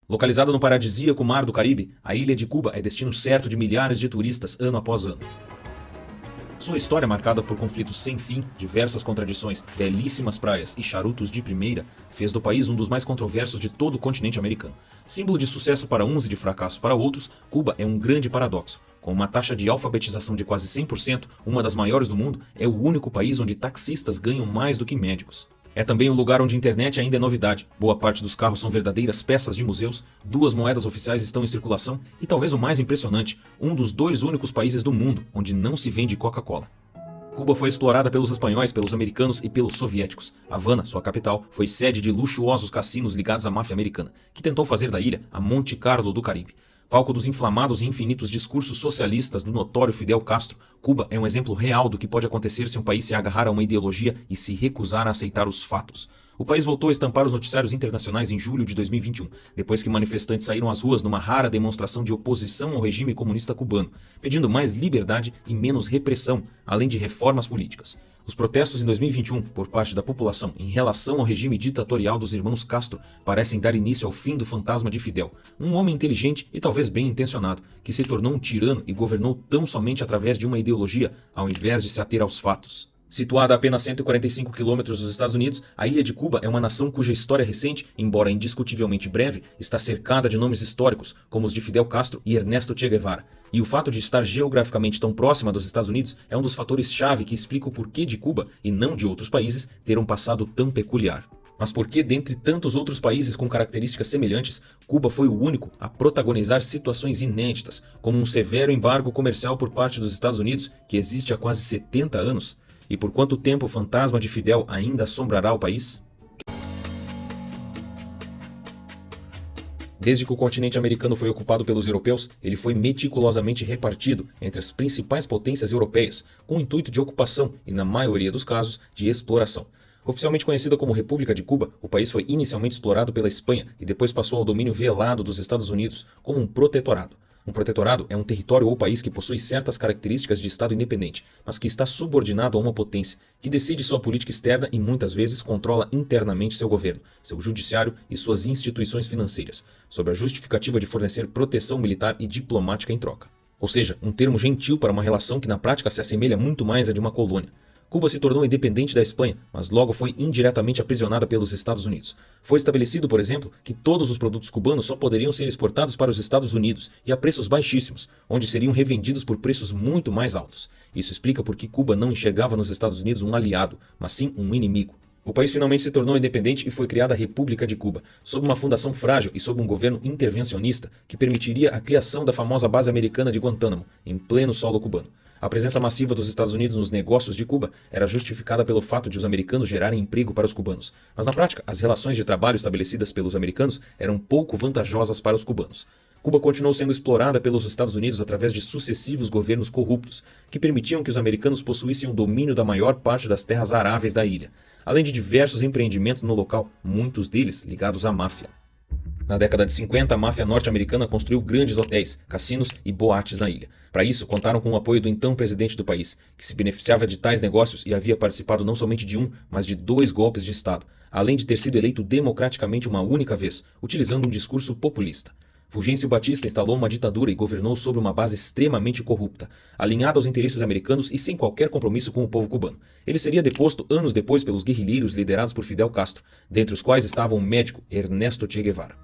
Localizada no paradisíaco Mar do Caribe, a ilha de Cuba é destino certo de milhares de turistas ano após ano. Sua história, marcada por conflitos sem fim, diversas contradições, belíssimas praias e charutos de primeira, fez do país um dos mais controversos de todo o continente americano. Símbolo de sucesso para uns e de fracasso para outros, Cuba é um grande paradoxo. Com uma taxa de alfabetização de quase 100%, uma das maiores do mundo, é o único país onde taxistas ganham mais do que médicos. É também um lugar onde a internet ainda é novidade. Boa parte dos carros são verdadeiras peças de museus, 2 moedas oficiais estão em circulação e, talvez o mais impressionante, um dos 2 únicos países do mundo onde não se vende Coca-Cola. Cuba foi explorada pelos espanhóis, pelos americanos e pelos soviéticos. Havana, sua capital, foi sede de luxuosos cassinos ligados à máfia americana, que tentou fazer da ilha a Monte Carlo do Caribe. Palco dos inflamados e infinitos discursos socialistas do notório Fidel Castro, Cuba é um exemplo real do que pode acontecer se um país se agarrar a uma ideologia e se recusar a aceitar os fatos. O país voltou a estampar os noticiários internacionais em julho de 2021, depois que manifestantes saíram às ruas numa rara demonstração de oposição ao regime comunista cubano, pedindo mais liberdade e menos repressão, além de reformas políticas. Os protestos em 2021, por parte da população em relação ao regime ditatorial dos irmãos Castro, parecem dar início ao fim do fantasma de Fidel, um homem inteligente e talvez bem intencionado, que se tornou um tirano e governou tão somente através de uma ideologia, ao invés de se ater aos fatos. Situada a apenas 145 quilômetros dos Estados Unidos, a ilha de Cuba é uma nação cuja história recente, embora indiscutivelmente breve, está cercada de nomes históricos, como os de Fidel Castro e Ernesto Che Guevara. E o fato de estar geograficamente tão próxima dos Estados Unidos é um dos fatores-chave que explica o porquê de Cuba, e não de outros países, ter um passado tão peculiar. Mas por que, dentre tantos outros países com características semelhantes, Cuba foi o único a protagonizar situações inéditas, como um severo embargo comercial por parte dos Estados Unidos, que existe há quase 70 anos? E por quanto tempo o fantasma de Fidel ainda assombrará o país? Desde que o continente americano foi ocupado pelos europeus, ele foi meticulosamente repartido entre as principais potências europeias, com o intuito de ocupação e, na maioria dos casos, de exploração. Oficialmente conhecida como República de Cuba, o país foi inicialmente explorado pela Espanha e depois passou ao domínio velado dos Estados Unidos, como um protetorado. Um protetorado é um território ou país que possui certas características de Estado independente, mas que está subordinado a uma potência, que decide sua política externa e muitas vezes controla internamente seu governo, seu judiciário e suas instituições financeiras, sob a justificativa de fornecer proteção militar e diplomática em troca. Ou seja, um termo gentil para uma relação que na prática se assemelha muito mais à de uma colônia. Cuba se tornou independente da Espanha, mas logo foi indiretamente aprisionada pelos Estados Unidos. Foi estabelecido, por exemplo, que todos os produtos cubanos só poderiam ser exportados para os Estados Unidos e a preços baixíssimos, onde seriam revendidos por preços muito mais altos. Isso explica por que Cuba não enxergava nos Estados Unidos um aliado, mas sim um inimigo. O país finalmente se tornou independente e foi criada a República de Cuba, sob uma fundação frágil e sob um governo intervencionista que permitiria a criação da famosa base americana de Guantánamo, em pleno solo cubano. A presença massiva dos Estados Unidos nos negócios de Cuba era justificada pelo fato de os americanos gerarem emprego para os cubanos. Mas na prática, as relações de trabalho estabelecidas pelos americanos eram pouco vantajosas para os cubanos. Cuba continuou sendo explorada pelos Estados Unidos através de sucessivos governos corruptos, que permitiam que os americanos possuíssem o domínio da maior parte das terras aráveis da ilha, além de diversos empreendimentos no local, muitos deles ligados à máfia. Na década de 50, a máfia norte-americana construiu grandes hotéis, cassinos e boates na ilha. Para isso, contaram com o apoio do então presidente do país, que se beneficiava de tais negócios e havia participado não somente de um, mas de 2 golpes de Estado, além de ter sido eleito democraticamente uma única vez, utilizando um discurso populista. Fulgêncio Batista instalou uma ditadura e governou sobre uma base extremamente corrupta, alinhada aos interesses americanos e sem qualquer compromisso com o povo cubano. Ele seria deposto anos depois pelos guerrilheiros liderados por Fidel Castro, dentre os quais estava o médico Ernesto Che Guevara.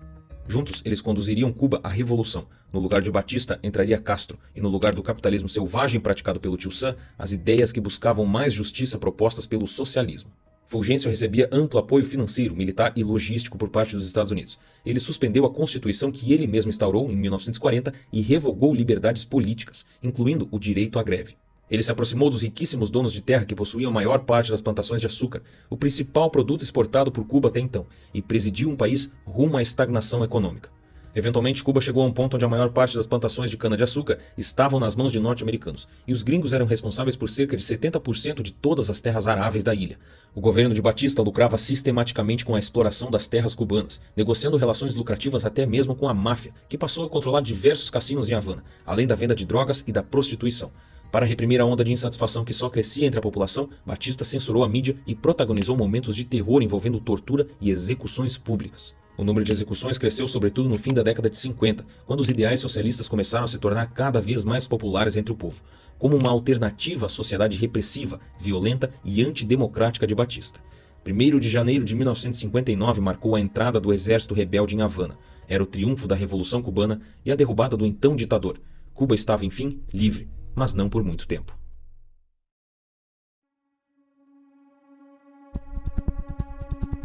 Juntos, eles conduziriam Cuba à revolução. No lugar de Batista entraria Castro, e no lugar do capitalismo selvagem praticado pelo tio Sam, as ideias que buscavam mais justiça propostas pelo socialismo. Fulgêncio recebia amplo apoio financeiro, militar e logístico por parte dos Estados Unidos. Ele suspendeu a Constituição que ele mesmo instaurou em 1940 e revogou liberdades políticas, incluindo o direito à greve. Ele se aproximou dos riquíssimos donos de terra que possuíam a maior parte das plantações de açúcar, o principal produto exportado por Cuba até então, e presidiu um país rumo à estagnação econômica. Eventualmente, Cuba chegou a um ponto onde a maior parte das plantações de cana-de-açúcar estavam nas mãos de norte-americanos, e os gringos eram responsáveis por cerca de 70% de todas as terras aráveis da ilha. O governo de Batista lucrava sistematicamente com a exploração das terras cubanas, negociando relações lucrativas até mesmo com a máfia, que passou a controlar diversos cassinos em Havana, além da venda de drogas e da prostituição. Para reprimir a onda de insatisfação que só crescia entre a população, Batista censurou a mídia e protagonizou momentos de terror envolvendo tortura e execuções públicas. O número de execuções cresceu sobretudo no fim da década de 50, quando os ideais socialistas começaram a se tornar cada vez mais populares entre o povo, como uma alternativa à sociedade repressiva, violenta e antidemocrática de Batista. 1º de janeiro de 1959 marcou a entrada do exército rebelde em Havana. Era o triunfo da Revolução Cubana e a derrubada do então ditador. Cuba estava, enfim, livre, mas não por muito tempo.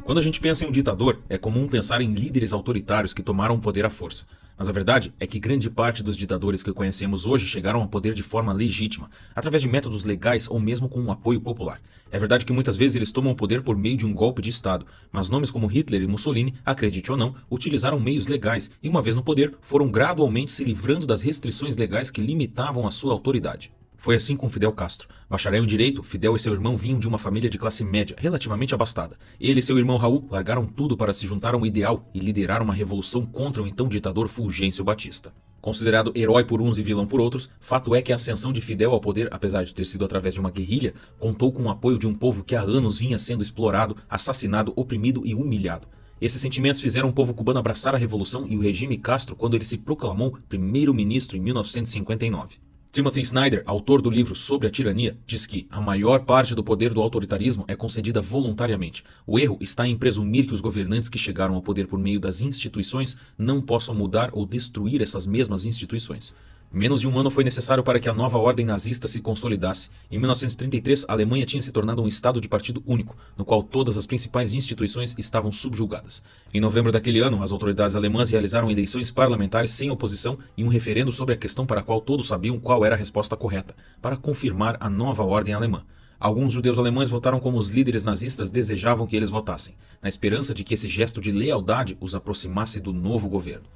Quando a gente pensa em um ditador, é comum pensar em líderes autoritários que tomaram o poder à força. Mas a verdade é que grande parte dos ditadores que conhecemos hoje chegaram ao poder de forma legítima, através de métodos legais ou mesmo com um apoio popular. É verdade que muitas vezes eles tomam o poder por meio de um golpe de Estado, mas nomes como Hitler e Mussolini, acredite ou não, utilizaram meios legais e, uma vez no poder, foram gradualmente se livrando das restrições legais que limitavam a sua autoridade. Foi assim com Fidel Castro. Bacharel em Direito, Fidel e seu irmão vinham de uma família de classe média, relativamente abastada. Ele e seu irmão Raul largaram tudo para se juntar a um ideal e liderar uma revolução contra o então ditador Fulgêncio Batista. Considerado herói por uns e vilão por outros, fato é que a ascensão de Fidel ao poder, apesar de ter sido através de uma guerrilha, contou com o apoio de um povo que há anos vinha sendo explorado, assassinado, oprimido e humilhado. Esses sentimentos fizeram o povo cubano abraçar a revolução e o regime Castro quando ele se proclamou primeiro-ministro em 1959. Timothy Snyder, autor do livro Sobre a Tirania, diz que a maior parte do poder do autoritarismo é concedida voluntariamente. O erro está em presumir que os governantes que chegaram ao poder por meio das instituições não possam mudar ou destruir essas mesmas instituições. Menos de um ano foi necessário para que a nova ordem nazista se consolidasse. Em 1933, a Alemanha tinha se tornado um estado de partido único, no qual todas as principais instituições estavam subjugadas. Em novembro daquele ano, as autoridades alemãs realizaram eleições parlamentares sem oposição e um referendo sobre a questão para a qual todos sabiam qual era a resposta correta, para confirmar a nova ordem alemã. Alguns judeus alemães votaram como os líderes nazistas desejavam que eles votassem, na esperança de que esse gesto de lealdade os aproximasse do novo governo.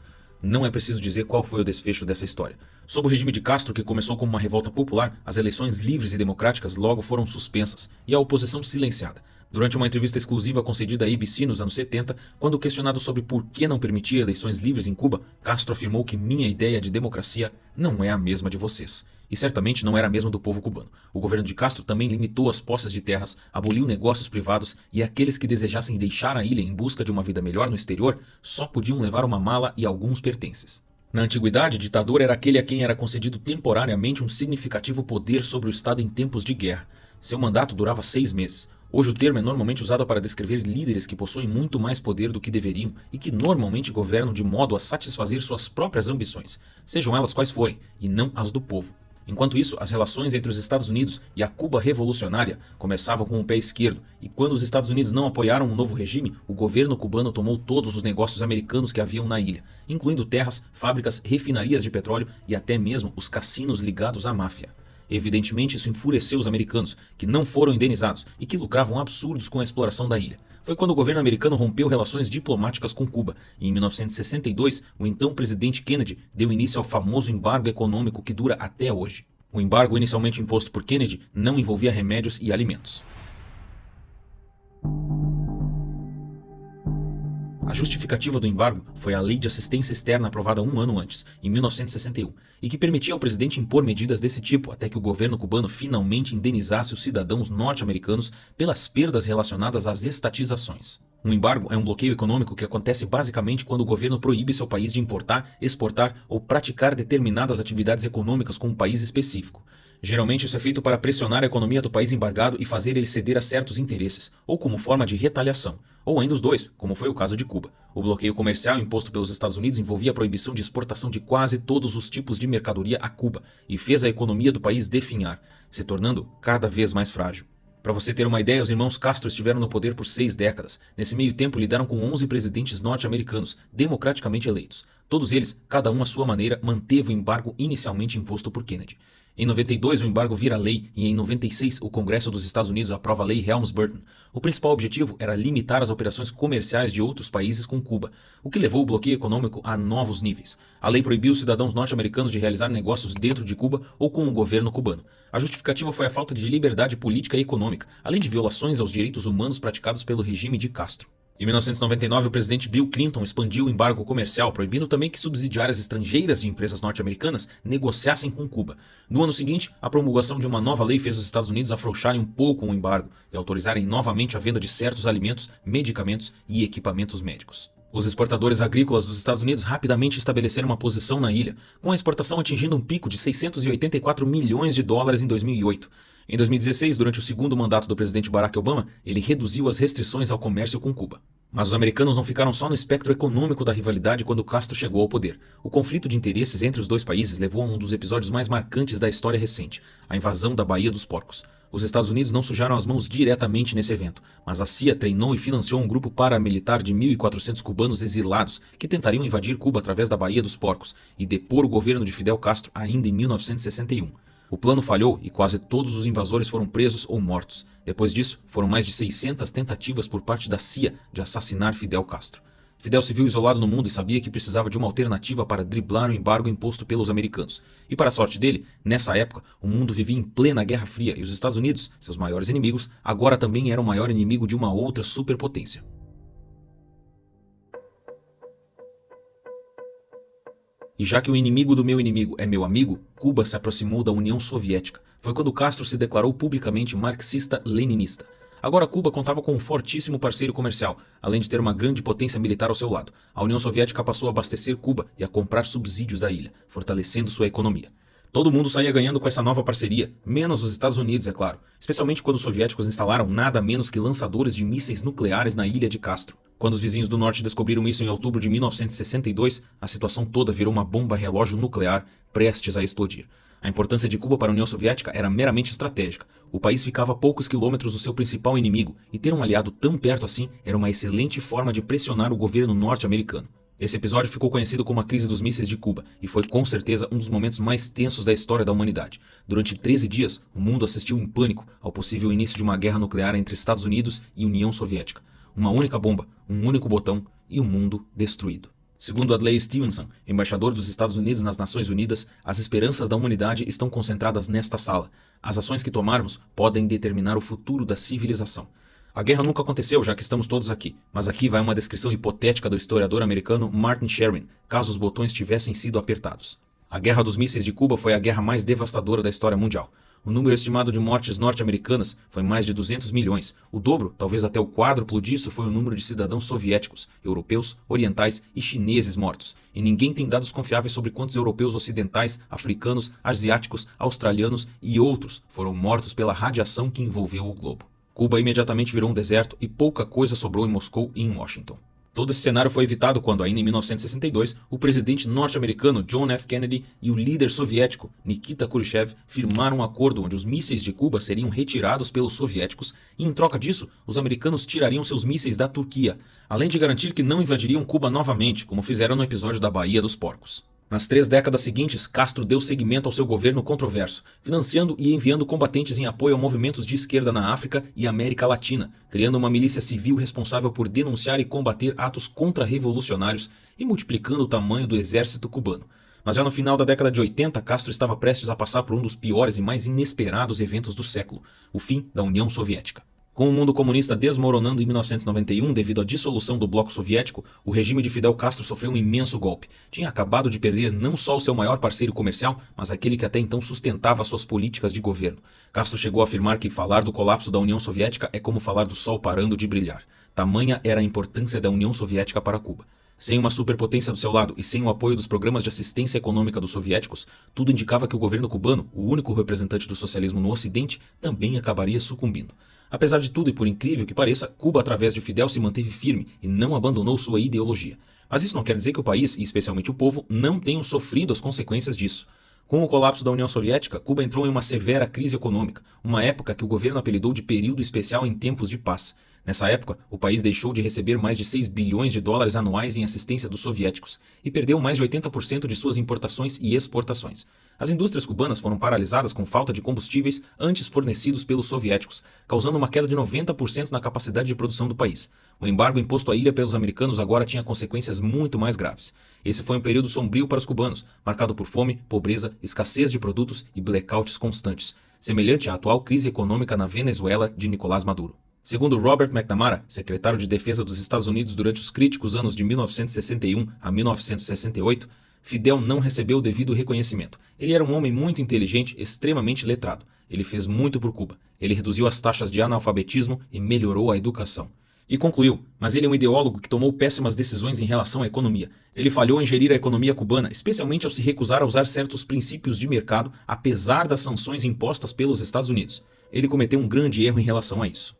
Não é preciso dizer qual foi o desfecho dessa história. Sob o regime de Castro, que começou como uma revolta popular, as eleições livres e democráticas logo foram suspensas e a oposição silenciada. Durante uma entrevista exclusiva concedida à ABC nos anos 70, quando questionado sobre por que não permitia eleições livres em Cuba, Castro afirmou que minha ideia de democracia não é a mesma de vocês. E certamente não era a mesma do povo cubano. O governo de Castro também limitou as posses de terras, aboliu negócios privados e aqueles que desejassem deixar a ilha em busca de uma vida melhor no exterior só podiam levar uma mala e alguns pertences. Na antiguidade, ditador era aquele a quem era concedido temporariamente um significativo poder sobre o Estado em tempos de guerra. Seu mandato durava 6 meses. Hoje o termo é normalmente usado para descrever líderes que possuem muito mais poder do que deveriam e que normalmente governam de modo a satisfazer suas próprias ambições, sejam elas quais forem, e não as do povo. Enquanto isso, as relações entre os Estados Unidos e a Cuba revolucionária começavam com o pé esquerdo, e quando os Estados Unidos não apoiaram o novo regime, o governo cubano tomou todos os negócios americanos que haviam na ilha, incluindo terras, fábricas, refinarias de petróleo e até mesmo os cassinos ligados à máfia. Evidentemente, isso enfureceu os americanos, que não foram indenizados e que lucravam absurdos com a exploração da ilha. Foi quando o governo americano rompeu relações diplomáticas com Cuba, e em 1962, o então presidente Kennedy deu início ao famoso embargo econômico que dura até hoje. O embargo inicialmente imposto por Kennedy não envolvia remédios e alimentos. A justificativa do embargo foi a Lei de Assistência Externa aprovada 1 ano antes, em 1961, e que permitia ao presidente impor medidas desse tipo até que o governo cubano finalmente indenizasse os cidadãos norte-americanos pelas perdas relacionadas às estatizações. Um embargo é um bloqueio econômico que acontece basicamente quando o governo proíbe seu país de importar, exportar ou praticar determinadas atividades econômicas com um país específico. Geralmente isso é feito para pressionar a economia do país embargado e fazer ele ceder a certos interesses, ou como forma de retaliação, ou ainda os dois, como foi o caso de Cuba. O bloqueio comercial imposto pelos Estados Unidos envolvia a proibição de exportação de quase todos os tipos de mercadoria a Cuba e fez a economia do país definhar, se tornando cada vez mais frágil. Para você ter uma ideia, os irmãos Castro estiveram no poder por 6 décadas. Nesse meio tempo lidaram com 11 presidentes norte-americanos, democraticamente eleitos. Todos eles, cada um à sua maneira, manteve o embargo inicialmente imposto por Kennedy. Em 92, o embargo vira lei e em 96, o Congresso dos Estados Unidos aprova a Lei Helms-Burton. O principal objetivo era limitar as operações comerciais de outros países com Cuba, o que levou o bloqueio econômico a novos níveis. A lei proibiu os cidadãos norte-americanos de realizar negócios dentro de Cuba ou com o governo cubano. A justificativa foi a falta de liberdade política e econômica, além de violações aos direitos humanos praticados pelo regime de Castro. Em 1999, o presidente Bill Clinton expandiu o embargo comercial, proibindo também que subsidiárias estrangeiras de empresas norte-americanas negociassem com Cuba. No ano seguinte, a promulgação de uma nova lei fez os Estados Unidos afrouxarem um pouco o embargo e autorizarem novamente a venda de certos alimentos, medicamentos e equipamentos médicos. Os exportadores agrícolas dos Estados Unidos rapidamente estabeleceram uma posição na ilha, com a exportação atingindo um pico de 684 milhões de dólares em 2008. Em 2016, durante o segundo mandato do presidente Barack Obama, ele reduziu as restrições ao comércio com Cuba. Mas os americanos não ficaram só no espectro econômico da rivalidade quando Castro chegou ao poder. O conflito de interesses entre os dois países levou a um dos episódios mais marcantes da história recente, a invasão da Baía dos Porcos. Os Estados Unidos não sujaram as mãos diretamente nesse evento, mas a CIA treinou e financiou um grupo paramilitar de 1.400 cubanos exilados que tentariam invadir Cuba através da Baía dos Porcos e depor o governo de Fidel Castro ainda em 1961. O plano falhou e quase todos os invasores foram presos ou mortos. Depois disso, foram mais de 600 tentativas por parte da CIA de assassinar Fidel Castro. Fidel se viu isolado no mundo e sabia que precisava de uma alternativa para driblar o embargo imposto pelos americanos. E para a sorte dele, nessa época, o mundo vivia em plena Guerra Fria e os Estados Unidos, seus maiores inimigos, agora também eram o maior inimigo de uma outra superpotência. E já que o inimigo do meu inimigo é meu amigo, Cuba se aproximou da União Soviética. Foi quando Castro se declarou publicamente marxista-leninista. Agora Cuba contava com um fortíssimo parceiro comercial, além de ter uma grande potência militar ao seu lado. A União Soviética passou a abastecer Cuba e a comprar subsídios da ilha, fortalecendo sua economia. Todo mundo saía ganhando com essa nova parceria, menos os Estados Unidos, é claro, especialmente quando os soviéticos instalaram nada menos que lançadores de mísseis nucleares na ilha de Castro. Quando os vizinhos do norte descobriram isso em outubro de 1962, a situação toda virou uma bomba relógio nuclear prestes a explodir. A importância de Cuba para a União Soviética era meramente estratégica. O país ficava a poucos quilômetros do seu principal inimigo, e ter um aliado tão perto assim era uma excelente forma de pressionar o governo norte-americano. Esse episódio ficou conhecido como a crise dos mísseis de Cuba, e foi com certeza um dos momentos mais tensos da história da humanidade. Durante 13 dias, o mundo assistiu em pânico ao possível início de uma guerra nuclear entre Estados Unidos e União Soviética. Uma única bomba, um único botão e o mundo destruído. Segundo Adlai Stevenson, embaixador dos Estados Unidos nas Nações Unidas, as esperanças da humanidade estão concentradas nesta sala. As ações que tomarmos podem determinar o futuro da civilização. A guerra nunca aconteceu, já que estamos todos aqui, mas aqui vai uma descrição hipotética do historiador americano Martin Sharin, caso os botões tivessem sido apertados. A Guerra dos Mísseis de Cuba foi a guerra mais devastadora da história mundial. O número estimado de mortes norte-americanas foi mais de 200 milhões. O dobro, talvez até o quádruplo disso, foi o número de cidadãos soviéticos, europeus, orientais e chineses mortos. E ninguém tem dados confiáveis sobre quantos europeus ocidentais, africanos, asiáticos, australianos e outros foram mortos pela radiação que envolveu o globo. Cuba imediatamente virou um deserto e pouca coisa sobrou em Moscou e em Washington. Todo esse cenário foi evitado quando, ainda em 1962, o presidente norte-americano John F. Kennedy e o líder soviético Nikita Khrushchev firmaram um acordo onde os mísseis de Cuba seriam retirados pelos soviéticos e, em troca disso, os americanos tirariam seus mísseis da Turquia, além de garantir que não invadiriam Cuba novamente, como fizeram no episódio da Baía dos Porcos. Nas 3 décadas seguintes, Castro deu seguimento ao seu governo controverso, financiando e enviando combatentes em apoio a movimentos de esquerda na África e América Latina, criando uma milícia civil responsável por denunciar e combater atos contra-revolucionários e multiplicando o tamanho do exército cubano. Mas já no final da década de 80, Castro estava prestes a passar por um dos piores e mais inesperados eventos do século, o fim da União Soviética. Com o mundo comunista desmoronando em 1991 devido à dissolução do bloco soviético, o regime de Fidel Castro sofreu um imenso golpe. Tinha acabado de perder não só o seu maior parceiro comercial, mas aquele que até então sustentava suas políticas de governo. Castro chegou a afirmar que falar do colapso da União Soviética é como falar do sol parando de brilhar. Tamanha era a importância da União Soviética para Cuba. Sem uma superpotência do seu lado e sem o apoio dos programas de assistência econômica dos soviéticos, tudo indicava que o governo cubano, o único representante do socialismo no Ocidente, também acabaria sucumbindo. Apesar de tudo e por incrível que pareça, Cuba através de Fidel se manteve firme e não abandonou sua ideologia. Mas isso não quer dizer que o país, e especialmente o povo, não tenham sofrido as consequências disso. Com o colapso da União Soviética, Cuba entrou em uma severa crise econômica, uma época que o governo apelidou de período especial em tempos de paz. Nessa época, o país deixou de receber mais de 6 bilhões de dólares anuais em assistência dos soviéticos e perdeu mais de 80% de suas importações e exportações. As indústrias cubanas foram paralisadas com falta de combustíveis antes fornecidos pelos soviéticos, causando uma queda de 90% na capacidade de produção do país. O embargo imposto à ilha pelos americanos agora tinha consequências muito mais graves. Esse foi um período sombrio para os cubanos, marcado por fome, pobreza, escassez de produtos e blackouts constantes, semelhante à atual crise econômica na Venezuela de Nicolás Maduro. Segundo Robert McNamara, secretário de Defesa dos Estados Unidos durante os críticos anos de 1961 a 1968, Fidel não recebeu o devido reconhecimento. Ele era um homem muito inteligente, extremamente letrado. Ele fez muito por Cuba. Ele reduziu as taxas de analfabetismo e melhorou a educação. E concluiu, mas ele é um ideólogo que tomou péssimas decisões em relação à economia. Ele falhou em gerir a economia cubana, especialmente ao se recusar a usar certos princípios de mercado, apesar das sanções impostas pelos Estados Unidos. Ele cometeu um grande erro em relação a isso.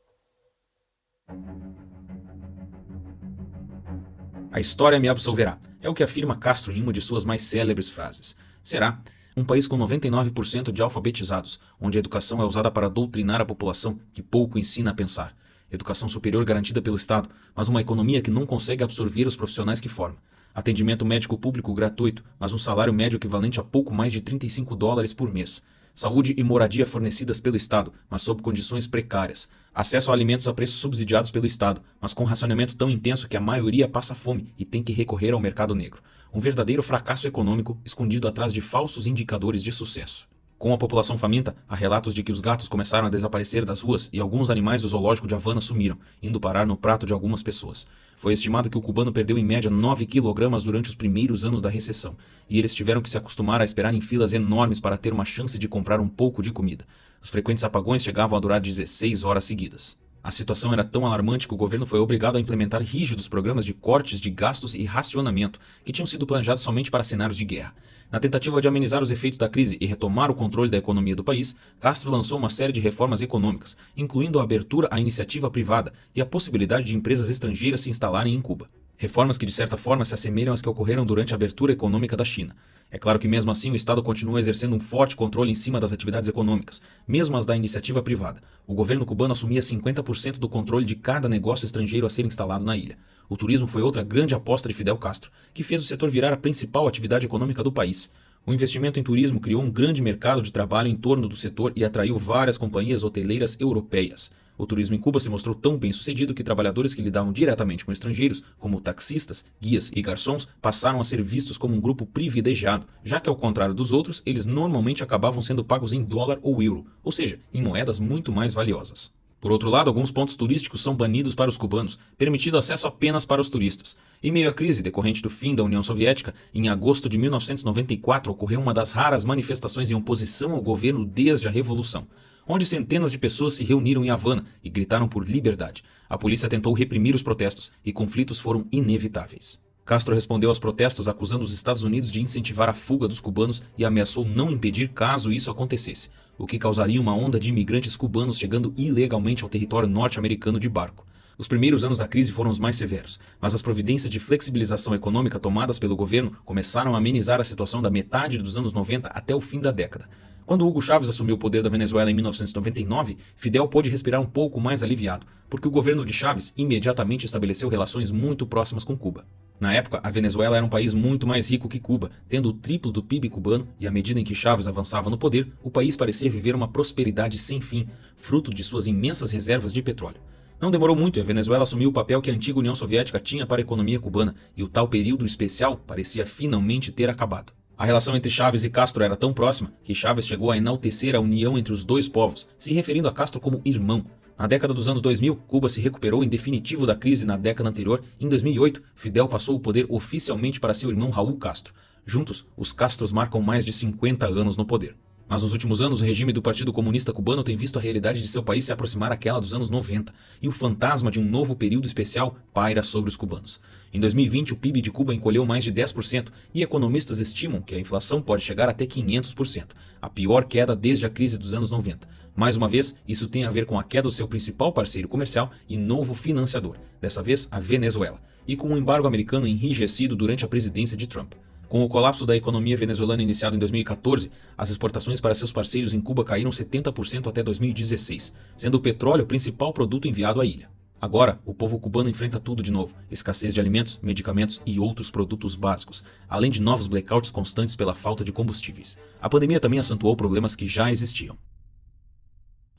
A história me absolverá, é o que afirma Castro em uma de suas mais célebres frases. Será um país com 99% de alfabetizados, onde a educação é usada para doutrinar a população que pouco ensina a pensar. Educação superior garantida pelo Estado, mas uma economia que não consegue absorver os profissionais que forma. Atendimento médico público gratuito, mas um salário médio equivalente a pouco mais de $35 por mês. Saúde e moradia fornecidas pelo Estado, mas sob condições precárias. Acesso a alimentos a preços subsidiados pelo Estado, mas com racionamento tão intenso que a maioria passa fome e tem que recorrer ao mercado negro. Um verdadeiro fracasso econômico escondido atrás de falsos indicadores de sucesso. Com a população faminta, há relatos de que os gatos começaram a desaparecer das ruas e alguns animais do zoológico de Havana sumiram, indo parar no prato de algumas pessoas. Foi estimado que o cubano perdeu em média 9 quilogramas durante os primeiros anos da recessão, e eles tiveram que se acostumar a esperar em filas enormes para ter uma chance de comprar um pouco de comida. Os frequentes apagões chegavam a durar 16 horas seguidas. A situação era tão alarmante que o governo foi obrigado a implementar rígidos programas de cortes de gastos e racionamento, que tinham sido planejados somente para cenários de guerra. Na tentativa de amenizar os efeitos da crise e retomar o controle da economia do país, Castro lançou uma série de reformas econômicas, incluindo a abertura à iniciativa privada e a possibilidade de empresas estrangeiras se instalarem em Cuba. Reformas que de certa forma se assemelham às que ocorreram durante a abertura econômica da China. É claro que mesmo assim o Estado continua exercendo um forte controle em cima das atividades econômicas, mesmo as da iniciativa privada. O governo cubano assumia 50% do controle de cada negócio estrangeiro a ser instalado na ilha. O turismo foi outra grande aposta de Fidel Castro, que fez o setor virar a principal atividade econômica do país. O investimento em turismo criou um grande mercado de trabalho em torno do setor e atraiu várias companhias hoteleiras europeias. O turismo em Cuba se mostrou tão bem sucedido que trabalhadores que lidavam diretamente com estrangeiros, como taxistas, guias e garçons, passaram a ser vistos como um grupo privilegiado, já que ao contrário dos outros, eles normalmente acabavam sendo pagos em dólar ou euro, ou seja, em moedas muito mais valiosas. Por outro lado, alguns pontos turísticos são banidos para os cubanos, permitido acesso apenas para os turistas. Em meio à crise decorrente do fim da União Soviética, em agosto de 1994 ocorreu uma das raras manifestações em oposição ao governo desde a Revolução, onde centenas de pessoas se reuniram em Havana e gritaram por liberdade. A polícia tentou reprimir os protestos e conflitos foram inevitáveis. Castro respondeu aos protestos acusando os Estados Unidos de incentivar a fuga dos cubanos e ameaçou não impedir caso isso acontecesse, o que causaria uma onda de imigrantes cubanos chegando ilegalmente ao território norte-americano de barco. Os primeiros anos da crise foram os mais severos, mas as providências de flexibilização econômica tomadas pelo governo começaram a amenizar a situação da metade dos anos 90 até o fim da década. Quando Hugo Chávez assumiu o poder da Venezuela em 1999, Fidel pôde respirar um pouco mais aliviado, porque o governo de Chávez imediatamente estabeleceu relações muito próximas com Cuba. Na época, a Venezuela era um país muito mais rico que Cuba, tendo o triplo do PIB cubano, e à medida em que Chávez avançava no poder, o país parecia viver uma prosperidade sem fim, fruto de suas imensas reservas de petróleo. Não demorou muito e a Venezuela assumiu o papel que a antiga União Soviética tinha para a economia cubana, e o tal período especial parecia finalmente ter acabado. A relação entre Chávez e Castro era tão próxima que Chávez chegou a enaltecer a união entre os dois povos, se referindo a Castro como irmão. Na década dos anos 2000, Cuba se recuperou em definitivo da crise na década anterior. Em 2008, Fidel passou o poder oficialmente para seu irmão Raul Castro. Juntos, os Castros marcam mais de 50 anos no poder. Mas nos últimos anos, o regime do Partido Comunista Cubano tem visto a realidade de seu país se aproximar àquela dos anos 90, e o fantasma de um novo período especial paira sobre os cubanos. Em 2020, o PIB de Cuba encolheu mais de 10%, e economistas estimam que a inflação pode chegar até 500%, a pior queda desde a crise dos anos 90. Mais uma vez, isso tem a ver com a queda do seu principal parceiro comercial e novo financiador, dessa vez a Venezuela, e com o embargo americano enrijecido durante a presidência de Trump. Com o colapso da economia venezuelana iniciado em 2014, as exportações para seus parceiros em Cuba caíram 70% até 2016, sendo o petróleo o principal produto enviado à ilha. Agora, o povo cubano enfrenta tudo de novo: escassez de alimentos, medicamentos e outros produtos básicos, além de novos blackouts constantes pela falta de combustíveis. A pandemia também acentuou problemas que já existiam.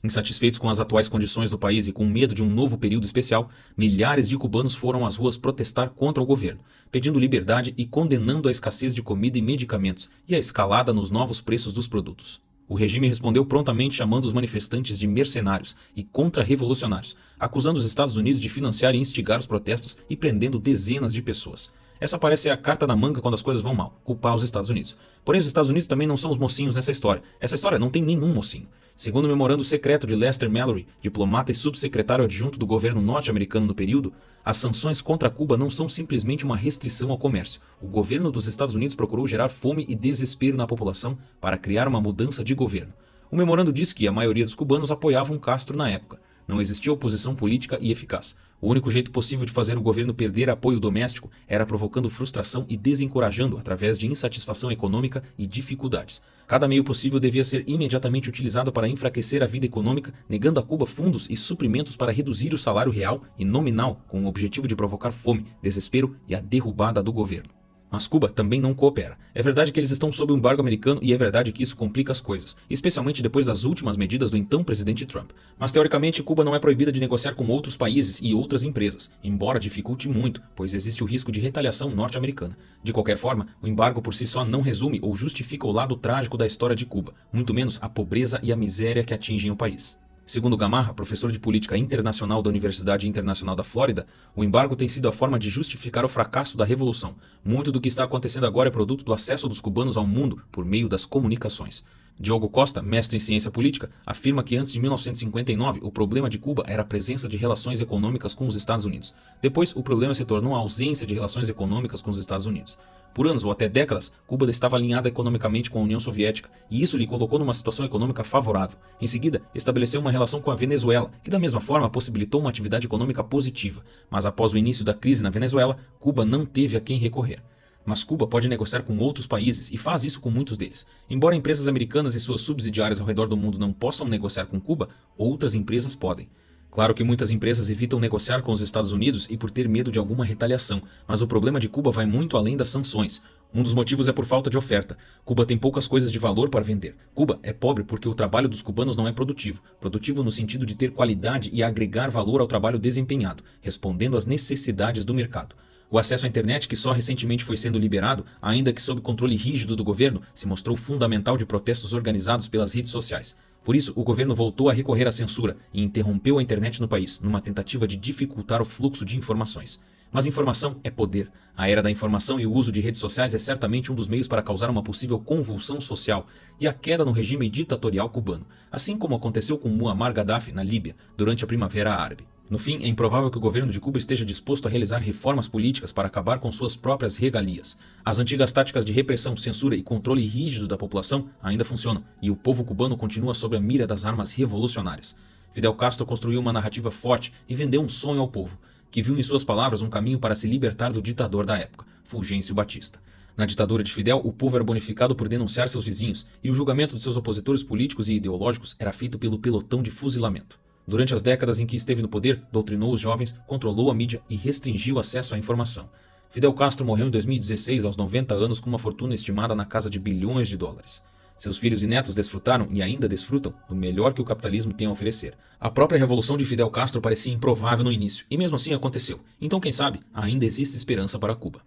Insatisfeitos com as atuais condições do país e com medo de um novo período especial, milhares de cubanos foram às ruas protestar contra o governo, pedindo liberdade e condenando a escassez de comida e medicamentos e a escalada nos novos preços dos produtos. O regime respondeu prontamente chamando os manifestantes de mercenários e contra-revolucionários, acusando os Estados Unidos de financiar e instigar os protestos e prendendo dezenas de pessoas. Essa parece ser a carta na manga quando as coisas vão mal, culpar os Estados Unidos. Porém, os Estados Unidos também não são os mocinhos nessa história. Essa história não tem nenhum mocinho. Segundo o memorando secreto de Lester Mallory, diplomata e subsecretário adjunto do governo norte-americano no período, as sanções contra Cuba não são simplesmente uma restrição ao comércio. O governo dos Estados Unidos procurou gerar fome e desespero na população para criar uma mudança de governo. O memorando diz que a maioria dos cubanos apoiavam Castro na época. Não existia oposição política e eficaz. O único jeito possível de fazer o governo perder apoio doméstico era provocando frustração e desencorajando através de insatisfação econômica e dificuldades. Cada meio possível devia ser imediatamente utilizado para enfraquecer a vida econômica, negando a Cuba fundos e suprimentos para reduzir o salário real e nominal com o objetivo de provocar fome, desespero e a derrubada do governo. Mas Cuba também não coopera. É verdade que eles estão sob o embargo americano e é verdade que isso complica as coisas, especialmente depois das últimas medidas do então presidente Trump. Mas teoricamente Cuba não é proibida de negociar com outros países e outras empresas, embora dificulte muito, pois existe o risco de retaliação norte-americana. De qualquer forma, o embargo por si só não resume ou justifica o lado trágico da história de Cuba, muito menos a pobreza e a miséria que atingem o país. Segundo Gamarra, professor de política internacional da Universidade Internacional da Flórida, o embargo tem sido a forma de justificar o fracasso da revolução. Muito do que está acontecendo agora é produto do acesso dos cubanos ao mundo por meio das comunicações. Diogo Costa, mestre em ciência política, afirma que antes de 1959 o problema de Cuba era a presença de relações econômicas com os Estados Unidos. Depois, o problema se tornou a ausência de relações econômicas com os Estados Unidos. Por anos ou até décadas, Cuba estava alinhada economicamente com a União Soviética e isso lhe colocou numa situação econômica favorável. Em seguida, estabeleceu uma relação com a Venezuela, que da mesma forma possibilitou uma atividade econômica positiva. Mas após o início da crise na Venezuela, Cuba não teve a quem recorrer. Mas Cuba pode negociar com outros países e faz isso com muitos deles. Embora empresas americanas e suas subsidiárias ao redor do mundo não possam negociar com Cuba, outras empresas podem. Claro que muitas empresas evitam negociar com os Estados Unidos e por ter medo de alguma retaliação, mas o problema de Cuba vai muito além das sanções. Um dos motivos é por falta de oferta. Cuba tem poucas coisas de valor para vender. Cuba é pobre porque o trabalho dos cubanos não é produtivo. Produtivo no sentido de ter qualidade e agregar valor ao trabalho desempenhado, respondendo às necessidades do mercado. O acesso à internet, que só recentemente foi sendo liberado, ainda que sob controle rígido do governo, se mostrou fundamental de protestos organizados pelas redes sociais. Por isso, o governo voltou a recorrer à censura e interrompeu a internet no país, numa tentativa de dificultar o fluxo de informações. Mas informação é poder. A era da informação e o uso de redes sociais é certamente um dos meios para causar uma possível convulsão social e a queda no regime ditatorial cubano, assim como aconteceu com Muammar Gaddafi na Líbia, durante a Primavera Árabe. No fim, é improvável que o governo de Cuba esteja disposto a realizar reformas políticas para acabar com suas próprias regalias. As antigas táticas de repressão, censura e controle rígido da população ainda funcionam, e o povo cubano continua sob a mira das armas revolucionárias. Fidel Castro construiu uma narrativa forte e vendeu um sonho ao povo, que viu em suas palavras um caminho para se libertar do ditador da época, Fulgêncio Batista. Na ditadura de Fidel, o povo era bonificado por denunciar seus vizinhos, e o julgamento de seus opositores políticos e ideológicos era feito pelo pelotão de fuzilamento. Durante as décadas em que esteve no poder, doutrinou os jovens, controlou a mídia e restringiu o acesso à informação. Fidel Castro morreu em 2016 aos 90 anos com uma fortuna estimada na casa de bilhões de dólares. Seus filhos e netos desfrutaram e ainda desfrutam do melhor que o capitalismo tem a oferecer. A própria revolução de Fidel Castro parecia improvável no início, e mesmo assim aconteceu. Então quem sabe, ainda existe esperança para Cuba.